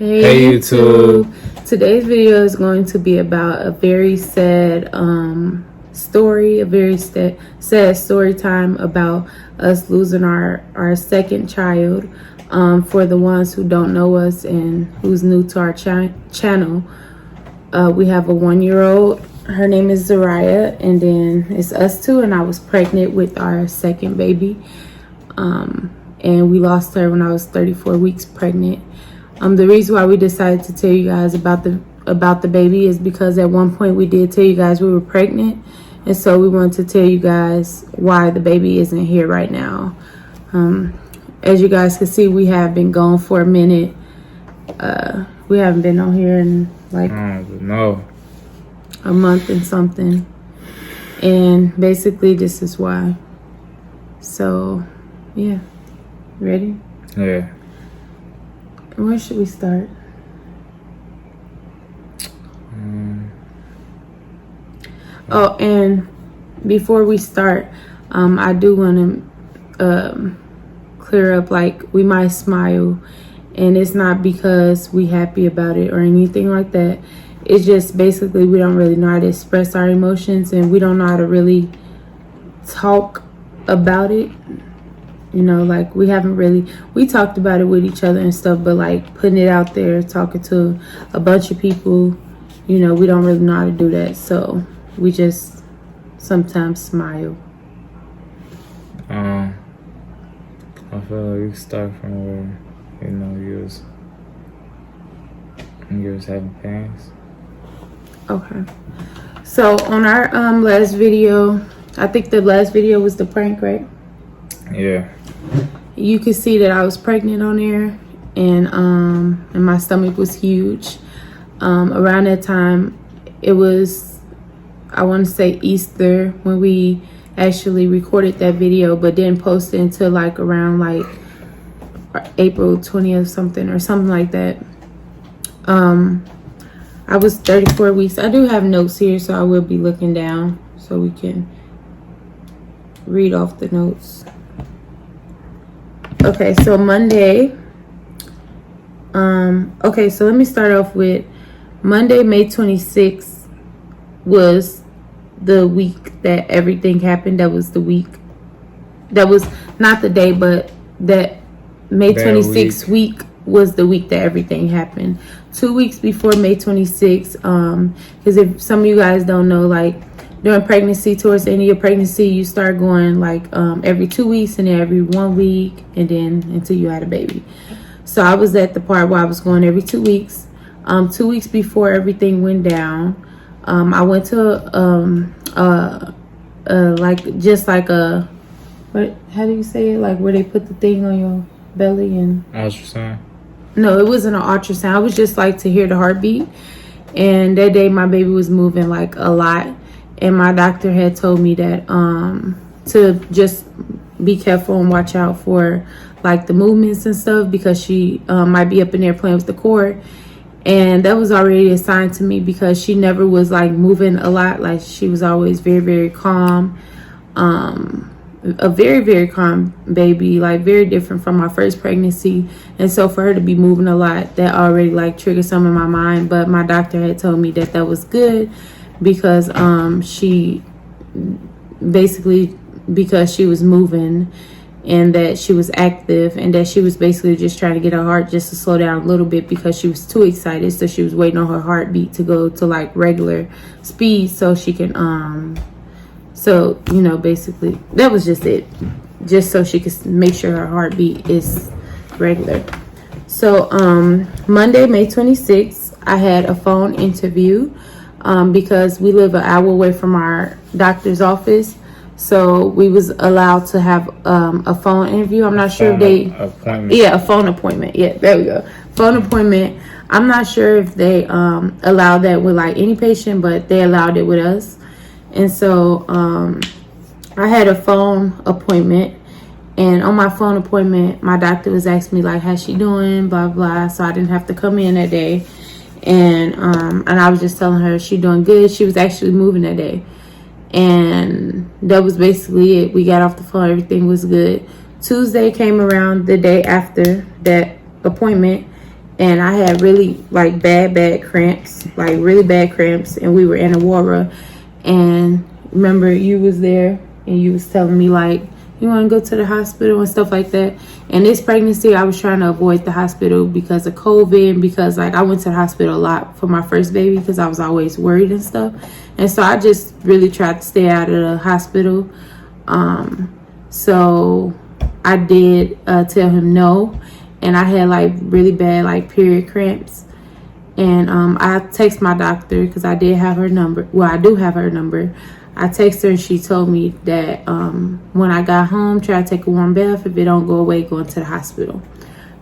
Hey YouTube. Today's video is going to be about a very sad story, a very sad story time about us losing our second child. For the ones who don't know us and who's new to our channel, we have a 1-year-old. Her name is Zariah, and then it's us two, and I was pregnant with our second baby. And we lost her when I was 34 weeks pregnant. The reason why we decided to tell you guys about the baby is because at one point we did tell you guys we were pregnant, and so we wanted to tell you guys why the baby isn't here right now. As you guys can see, we have been gone for a minute. We haven't been on here in like a month and something, and basically this is why. So yeah, ready? Yeah. Where should we start? Oh, and before we start, I do want to clear up, like, we might smile, and it's not because we happy about it or anything like that. It's just basically we don't really know how to express our emotions, and we don't know how to really talk about it. You know, like, we talked about it with each other and stuff, but like putting it out there, talking to a bunch of people, you know, we don't really know how to do that. So we just sometimes smile. I feel like you start from where, you know, you was having pains. Okay. So on our last video, I think the last video was the prank, right? Yeah. You could see that I was pregnant on there, and my stomach was huge. Around that time, it was, I want to say, Easter when we actually recorded that video, but didn't post it until like around like April 20th something like that. I was 34 weeks. I do have notes here, so I will be looking down so we can read off the notes. Okay, so Monday, okay, so let me start off with Monday, May 26th was the week that everything happened. That was the week. That was not the day, but that May 26th week was the week that everything happened. 2 weeks before May 26th, because if some of you guys don't know, like, during pregnancy, towards the end of your pregnancy, you start going like every 2 weeks, and then every 1 week, and then until you had a baby. So I was at the part where I was going every 2 weeks. 2 weeks before everything went down, I went to like, just like a, what? How do you say it? Like where they put the thing on your belly and Ultrasound? No, it wasn't an ultrasound. It was just like to hear the heartbeat. And that day, my baby was moving like a lot. And my doctor had told me that to just be careful and watch out for like the movements and stuff, because she might be up in there playing with the cord. And that was already a sign to me, because she never was like moving a lot. Like, she was always very, very calm. A very, very calm baby, like very different from my first pregnancy. And so for her to be moving a lot, that already like triggered some in my mind. But my doctor had told me that was good, because she basically, because she was moving and that she was active, and that she was basically just trying to get her heart just to slow down a little bit, because she was too excited. So she was waiting on her heartbeat to go to like regular speed so she can so, you know, basically that was just it, just so she could make sure her heartbeat is regular. So Monday, May 26th, I had a phone interview because we live an hour away from our doctor's office. So we was allowed to have a phone interview. I'm not sure if they... Appointment. Yeah, a phone appointment. Yeah, there we go. Phone appointment. I'm not sure if they allowed that with like any patient, but they allowed it with us. And so I had a phone appointment. And on my phone appointment, my doctor was asking me like, how's she doing, blah, blah. So I didn't have to come in that day. And I was just telling her she doing good. She was actually moving that day. And that was basically it. We got off the phone. Everything was good. Tuesday came around, the day after that appointment, and I had really like bad cramps, like really bad cramps, and we were in Aurora. And remember, you was there and you was telling me like, you want to go to the hospital and stuff like that. And this pregnancy, I was trying to avoid the hospital because of COVID, because like I went to the hospital a lot for my first baby because I was always worried and stuff. And so I just really tried to stay out of the hospital. So I did tell him no. And I had like really bad like period cramps. And I texted my doctor because I did have her number. Well, I do have her number. I texted her and she told me that when I got home, try to take a warm bath. If it don't go away, go into the hospital.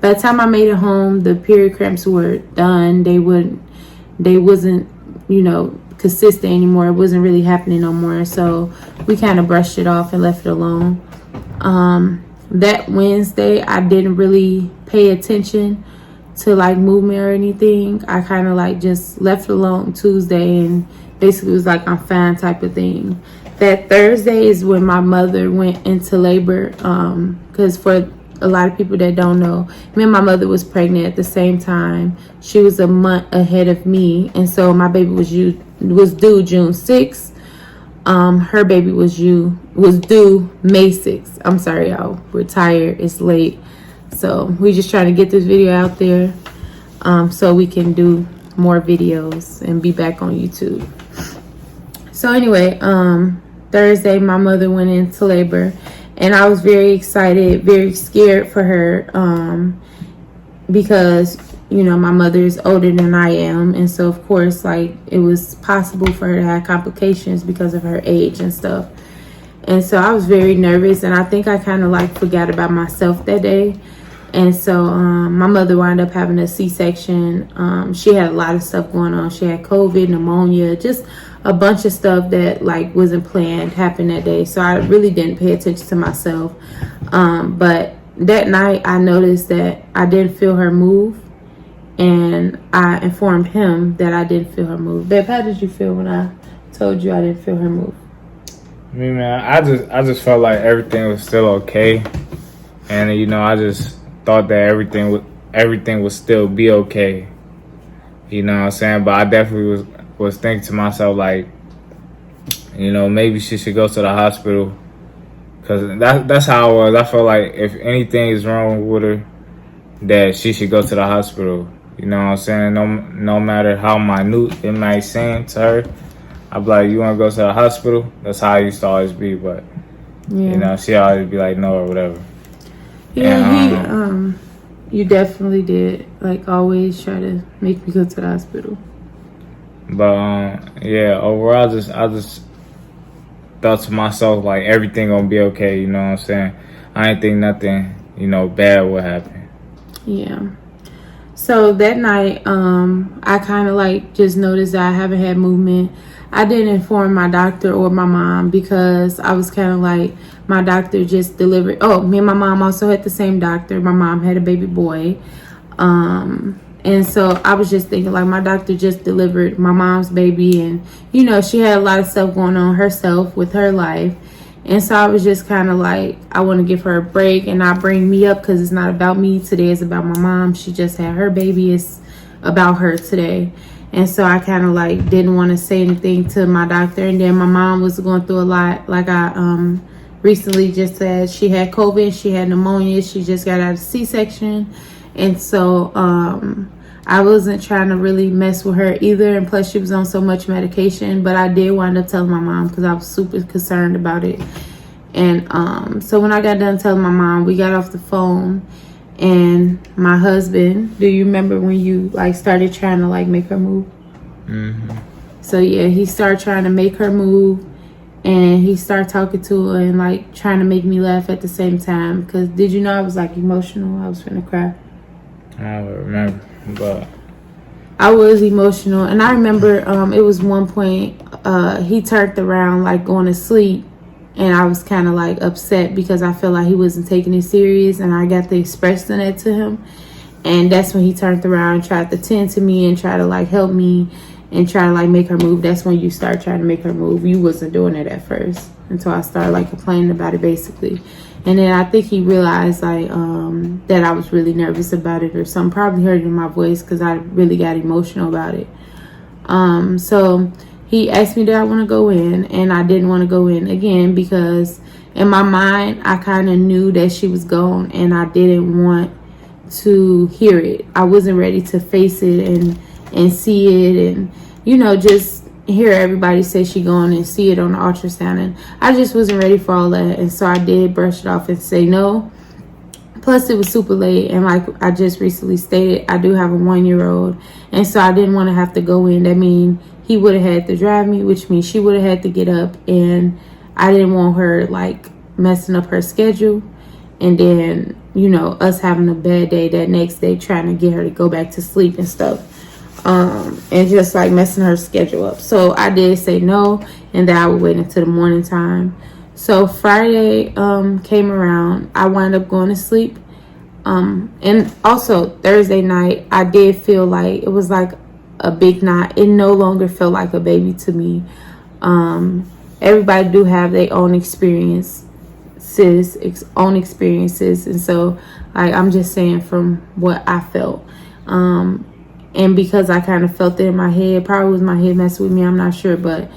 By the time I made it home, the period cramps were done. They wasn't, you know, consistent anymore. It wasn't really happening no more. So we kind of brushed it off and left it alone. That Wednesday, I didn't really pay attention to like movement or anything. I kind of like just left it alone Tuesday and basically was like I'm fine type of thing. That Thursday is when my mother went into labor, because for a lot of people that don't know, me and my mother was pregnant at the same time. She was a month ahead of me, and so my baby was due June 6th. Her baby was due May 6th. I'm sorry, y'all, we're tired, it's late, so we just trying to get this video out there so we can do more videos and be back on YouTube. So anyway, Thursday my mother went into labor, and I was very excited, very scared for her, because you know my mother is older than I am, and so of course like it was possible for her to have complications because of her age and stuff. And so I was very nervous, and I think I kind of like forgot about myself that day. And so my mother wound up having a C-section. She had a lot of stuff going on. She had COVID, pneumonia, just a bunch of stuff that like wasn't planned happened that day. So I really didn't pay attention to myself. But that night I noticed that I didn't feel her move, and I informed him that I didn't feel her move. Babe, how did you feel when I told you I didn't feel her move? Me, man, I just felt like everything was still okay, and you know I just thought that everything would still be okay. You know what I'm saying? But I definitely was thinking to myself like, you know, maybe she should go to the hospital, because that's how I was. I felt like if anything is wrong with her, that she should go to the hospital. You know what I'm saying? No matter how minute it might seem to her, I'd be like, you want to go to the hospital? That's how I used to always be. But Yeah. you know, she always be like, no, or whatever. Yeah, and you definitely did. Like always try to make me go to the hospital. But yeah, overall, I just thought to myself like everything gonna be okay. You know what I'm saying? I ain't think nothing, you know, bad would happen. Yeah. So that night, I kind of like just noticed that I haven't had movement. I didn't inform my doctor or my mom because I was kind of like, my doctor just delivered. Oh, me and my mom also had the same doctor. My mom had a baby boy. And so I was just thinking like my doctor just delivered my mom's baby, and you know, she had a lot of stuff going on herself with her life. And so I was just kind of like, I want to give her a break and not bring me up, because it's not about me today. It's about my mom. She just had her baby. It's about her today. And so I kind of like didn't want to say anything to my doctor. And then my mom was going through a lot. Like I recently just said, she had COVID, she had pneumonia, she just got out of C-section. And so I wasn't trying to really mess with her either. And plus she was on so much medication. But I did wind up telling my mom because I was super concerned about it. And so when I got done telling my mom, we got off the phone. And my husband, do you remember when you like started trying to like make her move? Mm-hmm. So yeah, he started trying to make her move, and he started talking to her and like trying to make me laugh at the same time. Because did you know I was like emotional? I was finna cry. I don't remember, but I was emotional. And I remember it was one point he turned around like going to sleep, and I was kind of like upset because I felt like he wasn't taking it serious, and I got to expressing that to him. And that's when he turned around and tried to tend to me and try to like help me and try to like make her move. That's when you start trying to make her move. You wasn't doing it at first until I started like complaining about it basically. And then I think he realized like that I was really nervous about it or something. Probably heard it in my voice because I really got emotional about it. So he asked me, did I want to go in? And I didn't want to go in again because in my mind, I kind of knew that she was gone and I didn't want to hear it. I wasn't ready to face it and see it and, you know, just hear everybody say she going and see it on the ultrasound. And I just wasn't ready for all that. And so I did brush it off and say no. Plus, it was super late. And like I just recently stated, I do have a 1-year-old. And so I didn't want to have to go in. That means he would have had to drive me, which means she would have had to get up. And I didn't want her like messing up her schedule. And then, you know, us having a bad day that next day trying to get her to go back to sleep and stuff. And just like messing her schedule up. So I did say no, and that I would wait until the morning time. So Friday came around. I wound up going to sleep. And also Thursday night, I did feel like it was like a big knot. It no longer felt like a baby to me. Everybody do have their own experiences, and so I'm just saying from what I felt. And because I kind of felt it in my head, probably was my head messing with me, I'm not sure, but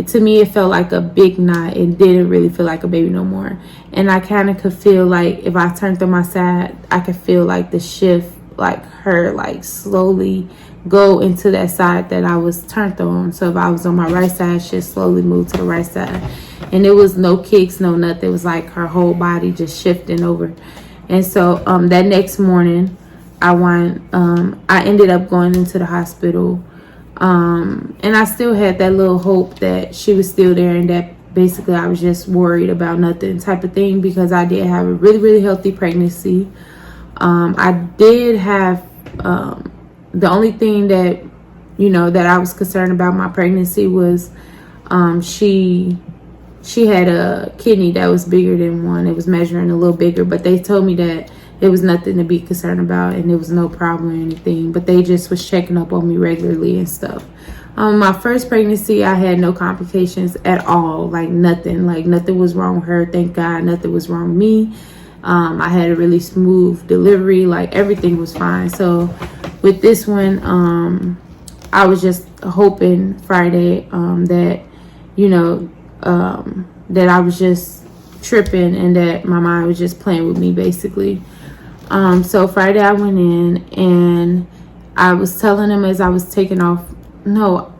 to me it felt like a big knot. It didn't really feel like a baby no more. And I kind of could feel like if I turned on my side, I could feel like the shift, like her like slowly go into that side that I was turned on. So if I was on my right side, she'd slowly move to the right side. And there was no kicks, no nothing. It was like her whole body just shifting over. And so that next morning, I ended up going into the hospital. And I still had that little hope that she was still there and that basically I was just worried about nothing type of thing, because I did have a really, really healthy pregnancy. I did have, the only thing that, you know, that I was concerned about my pregnancy was, she had a kidney that was bigger than one. It was measuring a little bigger, but they told me that it was nothing to be concerned about and there was no problem or anything, but they just was checking up on me regularly and stuff. My first pregnancy, I had no complications at all, like nothing was wrong with her. Thank God, nothing was wrong with me. I had a really smooth delivery, like everything was fine. So with this one, I was just hoping Friday that, you know, that I was just tripping and that my mind was just playing with me basically. So Friday I went in and I was telling them as I was taking off, no,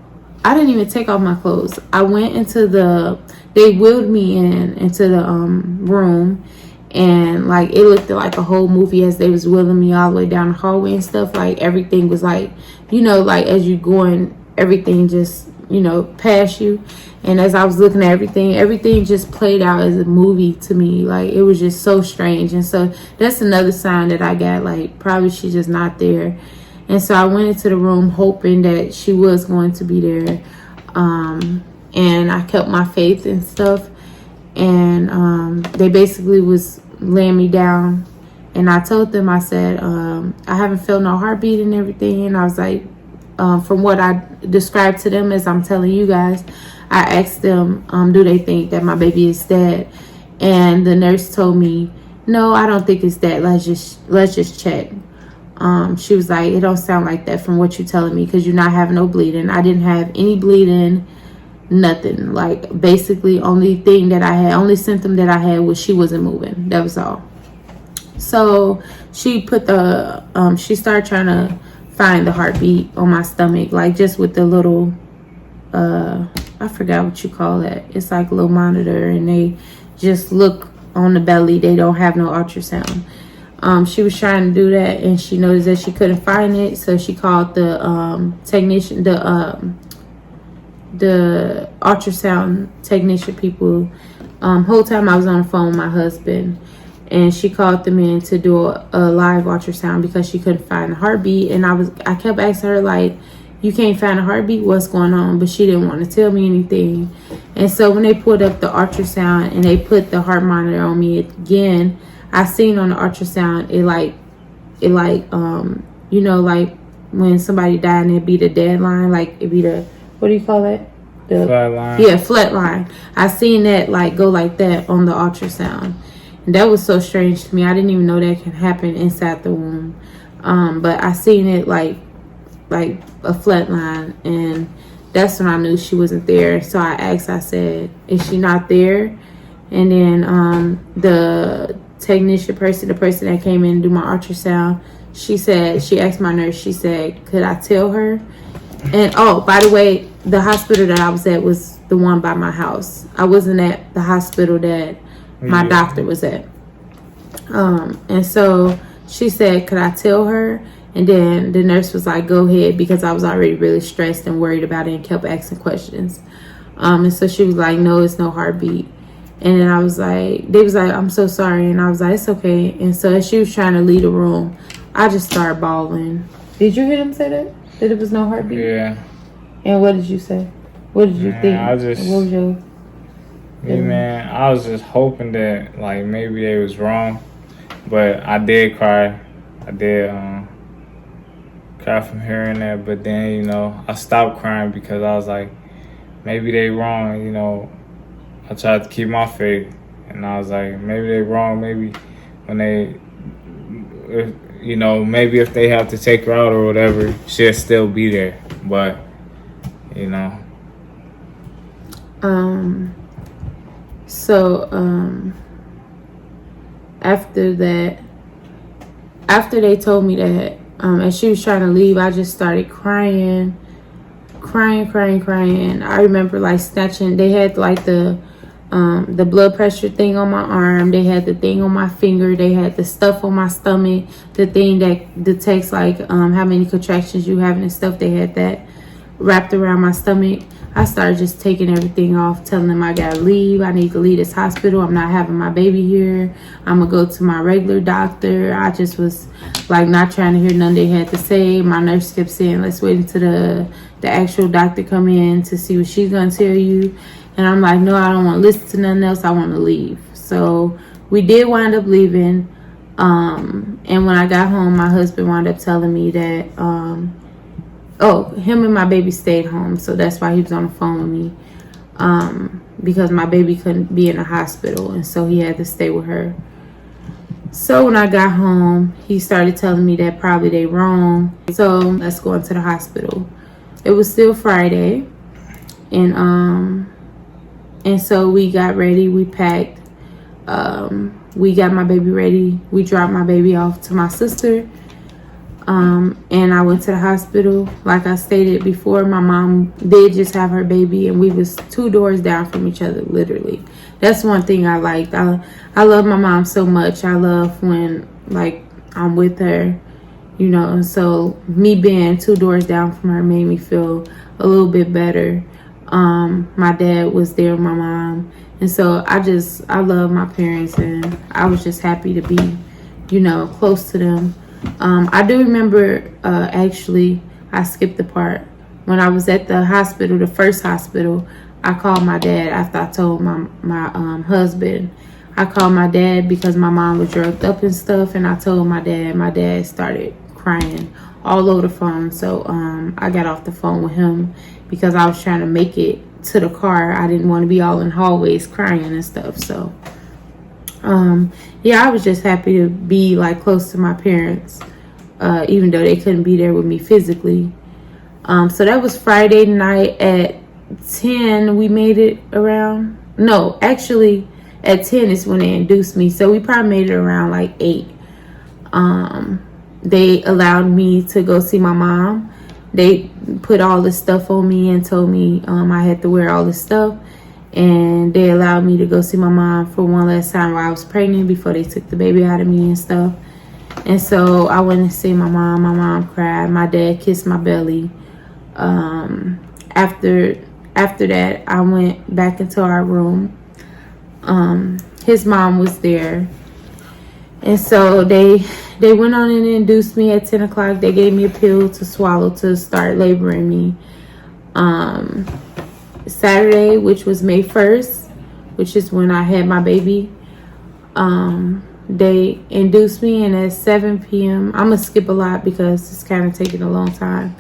I didn't even take off my clothes. I went into they wheeled me into the room, and like it looked like a whole movie as they was wheeling me all the way down the hallway and stuff. Like everything was like, you know, like as you going, everything just, you know, past you. And as I was looking at everything just played out as a movie to me. Like it was just so strange. And so that's another sign that I got, like probably she's just not there. And so I went into the room hoping that she was going to be there. And I kept my faith and stuff. And they basically was laying me down. And I told them, I said, I haven't felt no heartbeat and everything. And I was like, from what I described to them as I'm telling you guys, I asked them, do they think that my baby is dead? And the nurse told me, no, I don't think it's dead. Let's just check. She was like, it don't sound like that from what you're telling me, because you're not having no bleeding. I didn't have any bleeding, nothing. Like basically only symptom that I had was she wasn't moving. That was all. So she put she started trying to find the heartbeat on my stomach, like just with the little, I forgot what you call that. It's like a little monitor, and they just look on the belly. They don't have no ultrasound. She was trying to do that, and she noticed that she couldn't find it, so she called the technician, the ultrasound technician people. Whole time I was on the phone with my husband, and she called them in to do a live ultrasound because she couldn't find the heartbeat. And I kept asking her, like, you can't find a heartbeat, what's going on? But she didn't want to tell me anything. And so when they pulled up the ultrasound and they put the heart monitor on me again, I seen on the ultrasound it like you know, like when somebody died and it'd be the dead line, like it'd be the, what do you call that? The flat line. Yeah, flat line. I seen that like go like that on the ultrasound. And that was so strange to me. I didn't even know that can happen inside the womb. But I seen it like a flat line, and that's when I knew she wasn't there. So I asked, I said, is she not there? And then the technician person, the person that came in to do my ultrasound, she asked my nurse, she said, could I tell her? And oh, by the way, the hospital that I was at was the one by my house. I wasn't at the hospital that my doctor was at. And so she said, could I tell her? And then the nurse was like, go ahead, because I was already really stressed and worried about it and kept asking questions. And so she was like, no, it's no heartbeat. And then they was like, I'm so sorry. And I was like, it's okay. And so as she was trying to leave the room, I just started bawling. Did you hear them say that? That it was no heartbeat? Yeah. And what did you say? What did you think? What was your... Yeah, man, I was just hoping that, like, maybe they was wrong. But I did cry. I did cry from hearing that. But then, you know, I stopped crying because I was like, maybe they wrong, you know. I tried to keep my faith. And I was like, maybe they wrong. Maybe when you know, maybe if they have to take her out or whatever, she'll still be there. But, you know. After they told me that, as she was trying to leave, I just started crying. I remember like snatching, they had like the blood pressure thing on my arm, they had the thing on my finger, they had the stuff on my stomach, the thing that detects like how many contractions you have and stuff, they had that wrapped around my stomach. I started just taking everything off, telling them I gotta leave, I need to leave this hospital, I'm not having my baby here, I'm gonna go to my regular doctor. I just was like not trying to hear nothing they had to say. My nurse kept saying, let's wait until the actual doctor come in to see what she's gonna tell you. And I'm like, no, I don't want to listen to nothing else, I want to leave. So we did wind up leaving. And when I got home, my husband wound up telling me that him and my baby stayed home, so that's why he was on the phone with me, because my baby couldn't be in the hospital, and so he had to stay with her. So when I got home, he started telling me that probably they wrong, so let's go into the hospital. It was still Friday, and so we got ready, we packed, we got my baby ready, we dropped my baby off to my sister. And I went to the hospital. Like I stated before, my mom did just have her baby, and we was 2 doors down from each other, literally. That's one thing I liked. I love my mom so much. I love when like I'm with her, you know, and so me being 2 doors down from her made me feel a little bit better. My dad was there with my mom, and so I love my parents, and I was just happy to be, you know, close to them. I do remember, actually, I skipped the part. When I was at the hospital, the first hospital, I called my dad after I told my husband. I called my dad because my mom was drugged up and stuff, and I told my dad started crying all over the phone. So I got off the phone with him because I was trying to make it to the car. I didn't want to be all in hallways crying and stuff. So yeah, I was just happy to be like close to my parents, even though they couldn't be there with me physically. So that was Friday night at 10. We made it around, no, actually at 10 is when they induced me. So we probably made it around like 8. They allowed me to go see my mom. They put all this stuff on me and told me I had to wear all this stuff. And they allowed me to go see my mom for one last time while I was pregnant before they took the baby out of me and stuff. And so I went and see my mom. My mom cried. My dad kissed my belly. After that, I went back into our room. His mom was there. And so they went on and induced me at 10 o'clock. They gave me a pill to swallow to start laboring me. Saturday, which was May 1st, which is when I had my baby, they induced me, and at 7 p.m., I'm going to skip a lot because it's kind of taking a long time.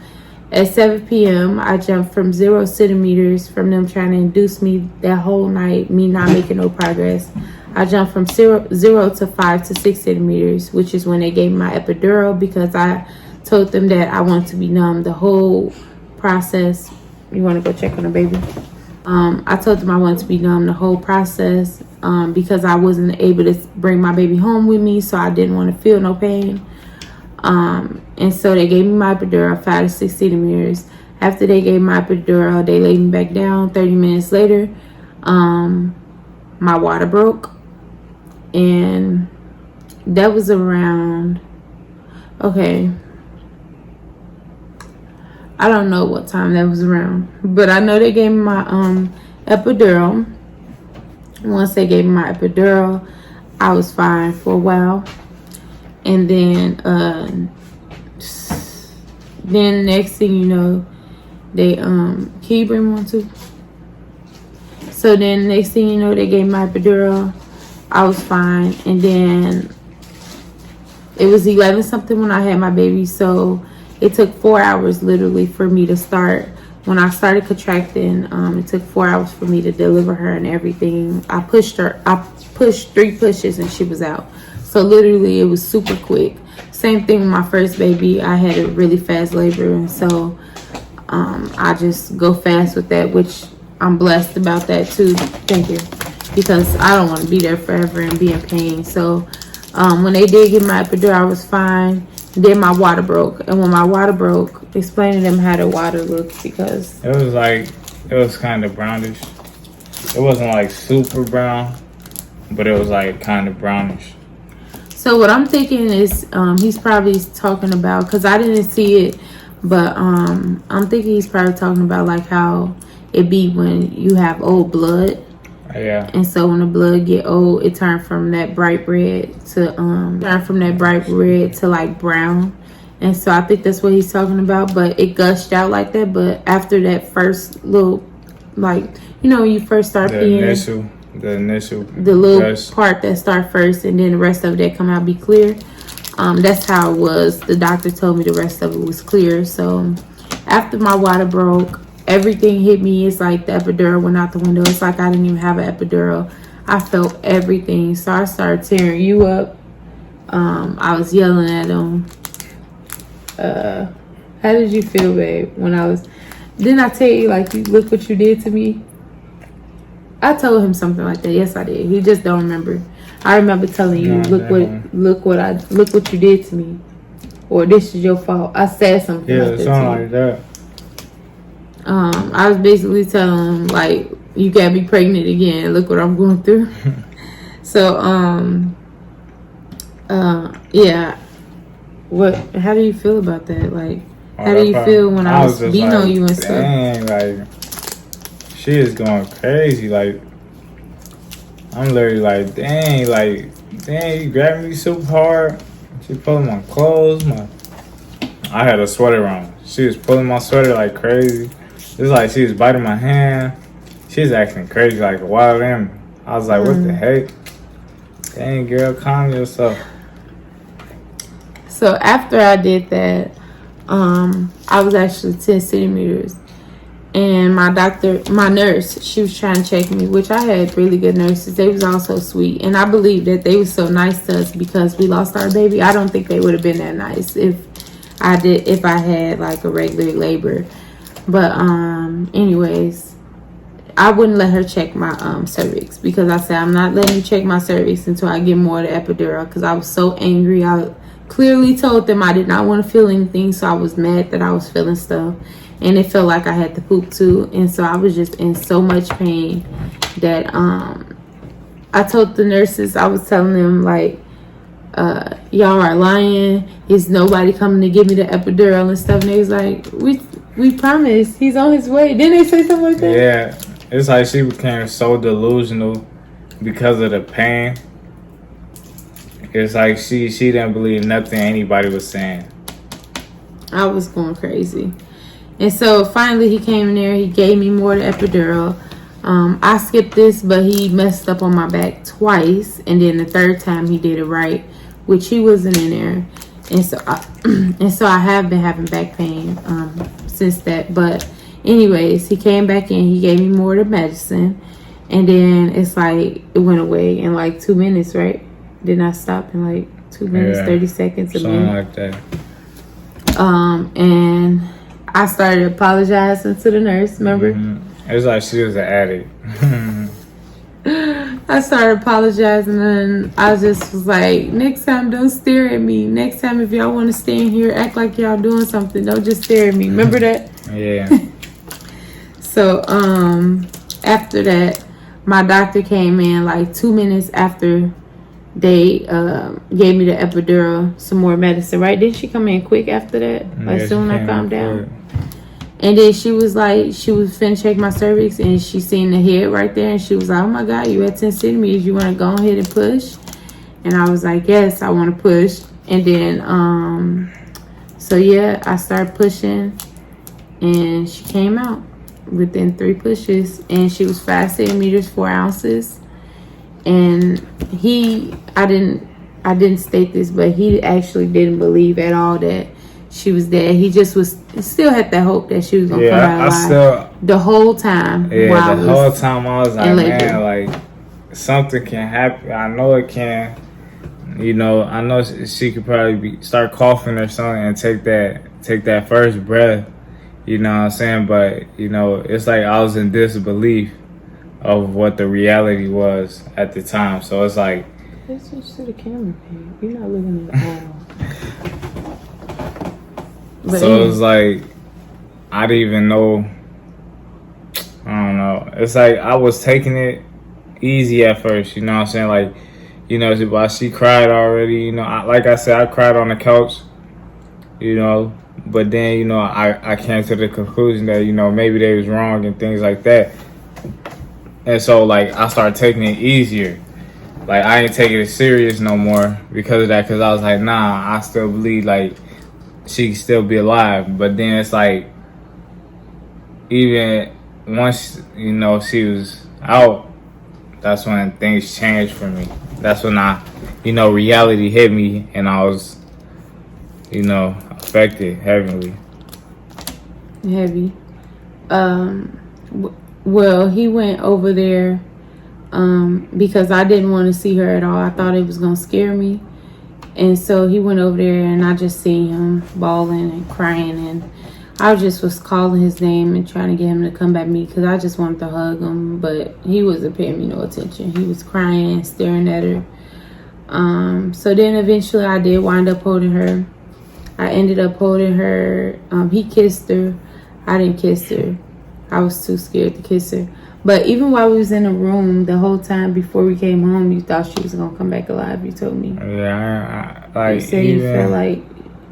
At 7 p.m., I jumped from 0 centimeters from them trying to induce me that whole night, me not making no progress. I jumped from 0 to 5 to 6 centimeters, which is when they gave me my epidural, because I told them that I want to be numb the whole process. You want to go check on the baby? I told them I wanted to be numb the whole process because I wasn't able to bring my baby home with me, so I didn't want to feel no pain. And so they gave me my epidural, 5 to 6 centimeters. After they gave my epidural, they laid me back down. 30 minutes later, my water broke. And that was around, okay, I don't know what time that was around, but I know they gave me my epidural. Once they gave me my epidural, I was fine for a while. And then next thing you know, they can you bring one too? So then next thing you know, they gave me my epidural. I was fine. And then it was 11 something when I had my baby, so it took 4 hours literally for me to start. When I started contracting, it took 4 hours for me to deliver her and everything. I pushed 3 pushes and she was out. So literally it was super quick. Same thing with my first baby. I had a really fast labor, and so I just go fast with that, which I'm blessed about that too. Thank you. Because I don't want to be there forever and be in pain. So when they did get my epidural, I was fine. Then my water broke, and when my water broke, explain to them how the water looked, because it was kind of brownish. It wasn't like super brown, but it was like kind of brownish. So what I'm thinking is he's probably talking about, because I didn't see it, but I'm thinking he's probably talking about like how it be when you have old blood. Yeah. And so when the blood get old, it turned from that bright red to like brown. And so I think that's what he's talking about. But it gushed out like that. But after that first little, like, you know, when you first start peeing, the little gush part that start first, and then the rest of it come out be clear. That's how it was. The doctor told me the rest of it was clear. So after my water broke, everything hit me. It's like the epidural went out the window. It's like I didn't even have an epidural. I felt everything. So I started tearing you up. I was yelling at him. How did you feel, babe, when I was... Didn't I tell you, like, look what you did to me? I told him something like that. Yes, I did. He just don't remember. I remember telling you, look what you did to me. Or this is your fault. I said something like that. Yeah, something like that. I was basically telling him, like, you got me pregnant again. Look what I'm going through. So, yeah. How do you feel about that? Like, how do you feel when I was beating on you and stuff? Dang, like, she is going crazy. Like, I'm literally like, dang, you grabbed me super hard. She pulling my clothes. I had a sweater on. She was pulling my sweater like crazy. It's like she was biting my hand. She was acting crazy, like a wild animal. I was like, what the heck? Dang, girl, calm yourself. So after I did that, I was actually 10 centimeters. And my nurse, she was trying to check me, which I had really good nurses. They was all so sweet. And I believe that they were so nice to us because we lost our baby. I don't think they would have been that nice if I had like a regular labor. But anyways, I wouldn't let her check my cervix, because I said, I'm not letting you check my cervix until I get more of the epidural, because I was so angry. I clearly told them I did not want to feel anything, so I was mad that I was feeling stuff. And it felt like I had to poop too. And so I was just in so much pain that I told the nurses, I was telling them, like, y'all are lying. Is nobody coming to give me the epidural and stuff? And they was like, we promise. He's on his way. Didn't they say something like that? Yeah. It's like she became so delusional because of the pain. It's like she didn't believe nothing anybody was saying. I was going crazy. And so finally he came in there. He gave me more of the epidural. I skipped this, but he messed up on my back twice. And then the third time he did it right, which he wasn't in there. And so I have been having back pain since that. But anyways, he came back in. He gave me more of the medicine. And then it's like it went away in like 2 minutes, right? Didn't I stop in like 2 minutes, 30 seconds, a something minute? like that. And I started apologizing to the nurse, remember? It was like she was an addict. I started apologizing, and I just was like, next time don't stare at me. Next time if y'all want to stay in here, act like y'all doing something. Don't just stare at me. Remember that? Yeah. So after that, my doctor came in like 2 minutes after they gave me the epidural, some more medicine, right? Didn't she come in quick after that? Like soon I calmed down. And then she was like, she was finna check my cervix, and she seen the head right there, and she was like, oh my God, you at 10 centimeters. You want to go ahead and push? And I was like, yes, I want to push. And then, so yeah, I started pushing, and she came out within 3 pushes, and she was 5 centimeters, 4 ounces. And I didn't state this, but he actually didn't believe at all that she was dead. He just still had that hope that she was gonna come out alive. The whole time. Yeah, the whole time I was like, man, like something can happen. I know it can. You know, I know she could probably start coughing or something and take that first breath. You know what I'm saying? But you know, it's like I was in disbelief of what the reality was at the time. So it's like, let's switch to the camera, babe. You're not looking at all. But so it was like, I didn't even know. I don't know. It's like I was taking it easy at first. You know what I'm saying? Like, you know, while she cried already. You know, like I said, I cried on the couch. You know, but then you know, I came to the conclusion that you know maybe they was wrong and things like that. And so like I started taking it easier. Like I ain't taking it serious no more because of that. Because I was like, nah, I still believe like she can still be alive. But then it's like, even once, you know, she was out, that's when things changed for me. That's when you know, reality hit me and I was, you know, affected heavily. Heavy. Well, he went over there because I didn't want to see her at all. I thought it was going to scare me. And so he went over there, and I just seen him bawling and crying, and I just was calling his name and trying to get him to come back me because I just wanted to hug him, but he wasn't paying me no attention. He was crying, staring at her. So then eventually I did wind up holding her. I ended up holding her. He kissed her. I didn't kiss her. I was too scared to kiss her. But even while we was in the room, the whole time before we came home, you thought she was gonna come back alive. You told me. Yeah, like you said you felt like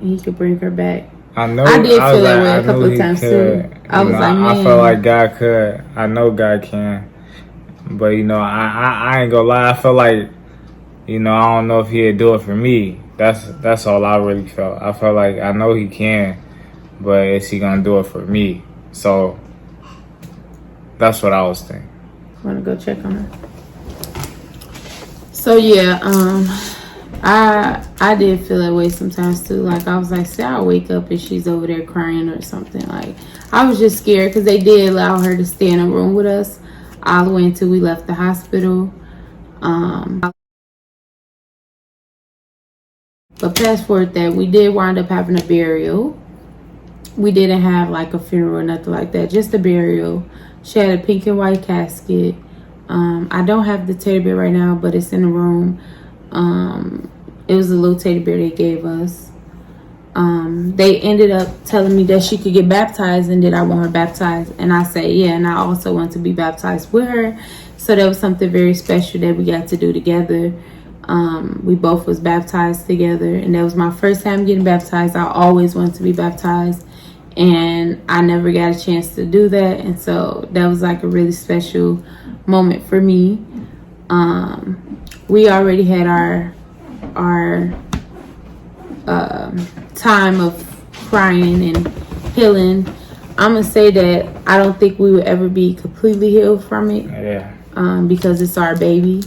he could bring her back. I know. I did feel that way a couple of times too. I was like, man. I felt like God could. I know God can. But you know, I ain't gonna lie. I felt like, you know, I don't know if he'd do it for me. That's all I really felt. I felt like I know he can, but is he gonna do it for me? So that's what I was thinking. Want to go check on her? So yeah, I did feel that way sometimes too. Like I was like, say I'll wake up and she's over there crying or something. Like I was just scared because they did allow her to stay in a room with us all the way until we left the hospital. But fast forward that, we did wind up having a burial. We didn't have like a funeral or nothing like that, just a burial. She had a pink and white casket. I don't have the teddy bear right now, but it's in the room. It was a little teddy bear they gave us. They ended up telling me that she could get baptized and did I want her baptized. And I said, yeah, and I also want to be baptized with her. So that was something very special that we got to do together. We both was baptized together, and that was my first time getting baptized. I always wanted to be baptized, and I never got a chance to do that, and so that was like a really special moment for me. We already had our time of crying and healing. I'm gonna say that I don't think we would ever be completely healed from it. Yeah. Because it's our baby.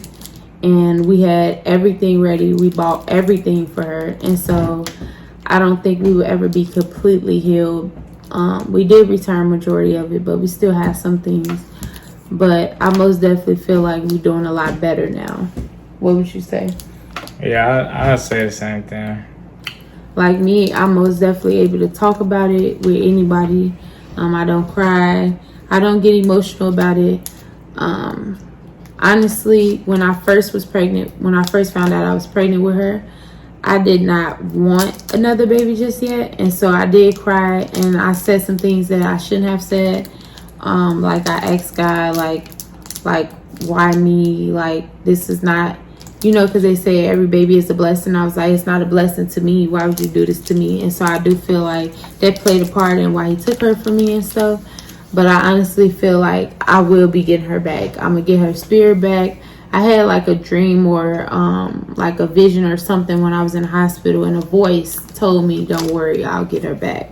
And we had everything ready. We bought everything for her. And so I don't think we would ever be completely healed. We did return majority of it, but we still have some things. but I most definitely feel like we're doing a lot better now. What would you say? Yeah, I'll say the same thing. Like me, I'm most definitely able to talk about it with anybody. I don't cry. I don't get emotional about it. Honestly, when I first found out I was pregnant with her, I did not want another baby just yet. And so I did cry, and I said some things that I shouldn't have said. Like I asked God, like, why me? Like, this is not, because they say every baby is a blessing. I was like, it's not a blessing to me. Why would you do this to me? And so I do feel like that played a part in why he took her from me and stuff. But I honestly feel like I will be getting her back. I'm going to get her spirit back. I had like a dream or like a vision or something when I was in the hospital, and a voice told me, don't worry, I'll get her back.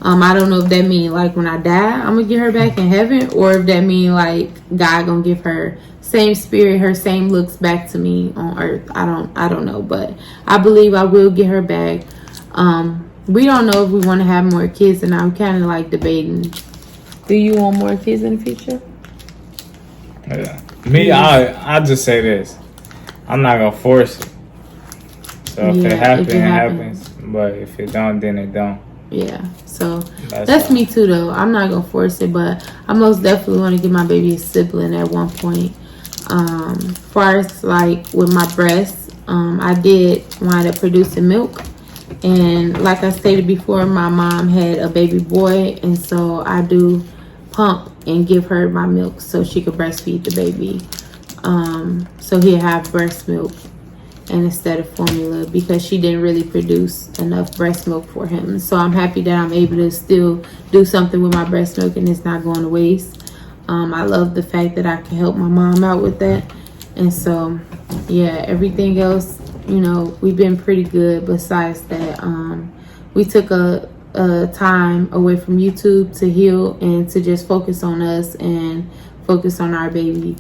I don't know if that means like when I die, I'm going to get her back in heaven, or if that means like God going to give her same spirit, her same looks back to me on earth. I don't know, but I believe I will get her back. We don't know if we want to have more kids, and I'm kind of like debating. Do you want more kids in the future? Yeah. Me, I just say this. I'm not gonna force it. So if it happens, it happens. But if it don't, then it don't. Yeah. So that's me too, though. I'm not gonna force it, but I most definitely want to give my baby a sibling at one point. As far as like with my breasts, I did wind up producing milk. And like I stated before, my mom had a baby boy, and so I do pump and give her my milk so she could breastfeed the baby. So he'll have breast milk and instead of formula, because she didn't really produce enough breast milk for him. So I'm happy that I'm able to still do something with my breast milk and it's not going to waste. I love the fact that I can help my mom out with that. And so, yeah, everything else, we've been pretty good. Besides that, we took a time away from YouTube to heal and to just focus on us and focus on our baby.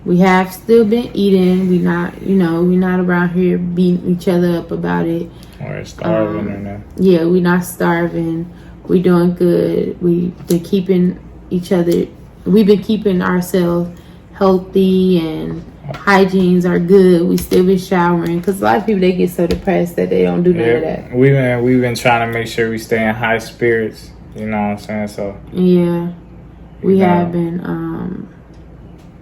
We have still been eating. We're not around here beating each other up about it. Or starving or not. Yeah, we're not starving. We're doing good. We've been keeping ourselves healthy, and hygienes are good. We still been showering, because a lot of people, they get so depressed that they don't do none of that. We've been trying to make sure we stay in high spirits. You know what I'm saying? So yeah, we have been.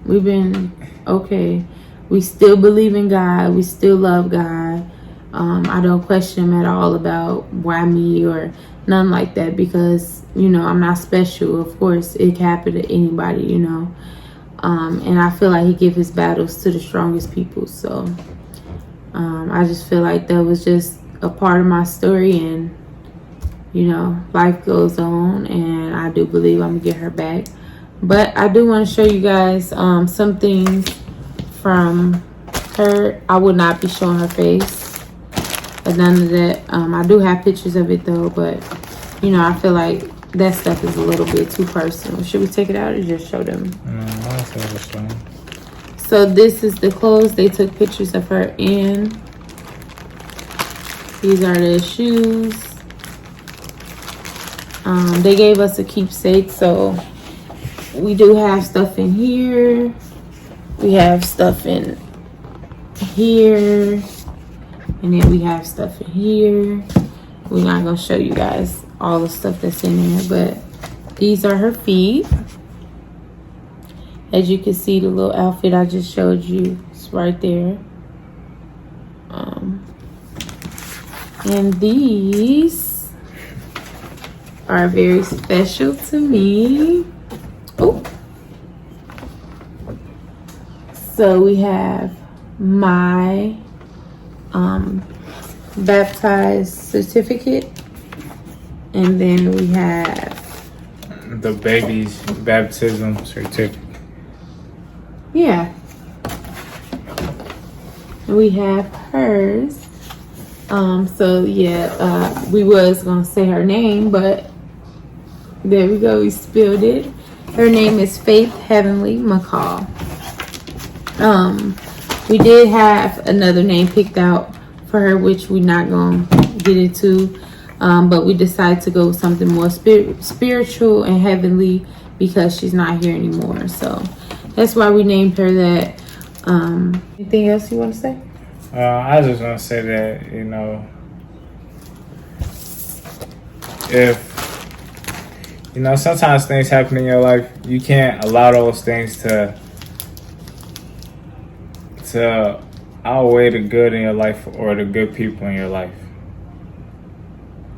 We've been okay. We still believe in God. We still love God. I don't question him at all about why me or none like that, because I'm not special. Of course, it can happen to anybody. And I feel like he gives his battles to the strongest people. So I just feel like that was just a part of my story, and life goes on, and I do believe I'm gonna get her back. But I do want to show you guys some things from her. I would not be showing her face, but none of that. I do have pictures of it though, but I feel like that stuff is a little bit too personal. Should we take it out or just show them? I'll show them. So this is the clothes they took pictures of her in. These are the shoes. They gave us a keepsake, so we do have stuff in here. We have stuff in here, and then we have stuff in here. We're not gonna show you guys all the stuff that's in there, but these are her feet. As you can see, the little outfit I just showed you is right there. And these are very special to me. Oh, so we have my baptized certificate, and then we have the baby's baptism certificate. Yeah, we have hers. So yeah, we was gonna say her name, but there we go, we spilled it. Her name is Faith Heavenly McCall. We did have another name picked out for her, which we're not gonna get into, but we decided to go with something more spiritual and heavenly, because she's not here anymore. So that's why we named her that. Anything else you want to say? I just want to say that, you know, if, you know, sometimes things happen in your life, you can't allow those things to outweigh the good in your life or the good people in your life.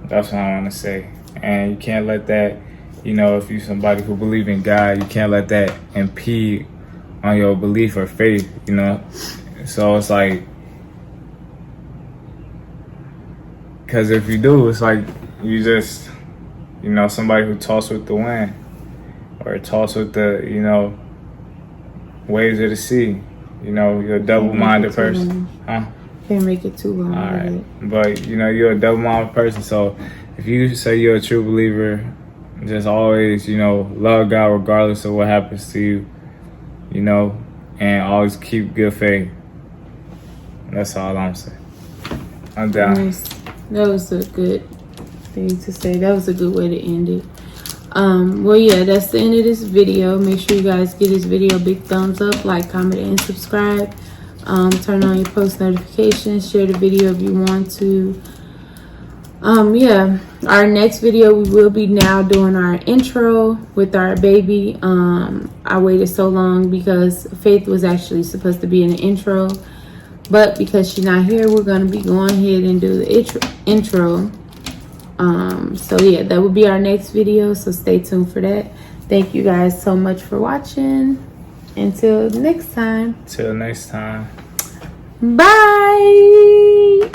That's what I want to say. And you can't let that, you know, if you're somebody who believes in God, you can't let that impede on your belief or faith, you know. So it's like, because if you do, it's like you just, you know, somebody who toss with the wind or toss with the, you know, waves of the sea. You know, you're a double-minded person. Huh? Can't make it too long. All right. But, you know, you're a double-minded person. So if you say you're a true believer, just always, you know, love God regardless of what happens to you, you know, and always keep good faith. That's all I'm saying. I'm down. Nice. That was a good thing to say. That was a good way to end it. Well, yeah, that's the end of this video. Make sure you guys give this video a big thumbs up, like, comment, and subscribe. Turn on your post notifications. Share the video if you want to. Yeah, our next video, we will be now doing our intro with our baby. I waited so long because Faith was actually supposed to be in the intro, but because she's not here, we're going to be going ahead and do the intro. So yeah, that will be our next video, so stay tuned for that. Thank you guys so much for watching. Until next time. Till next time. Bye.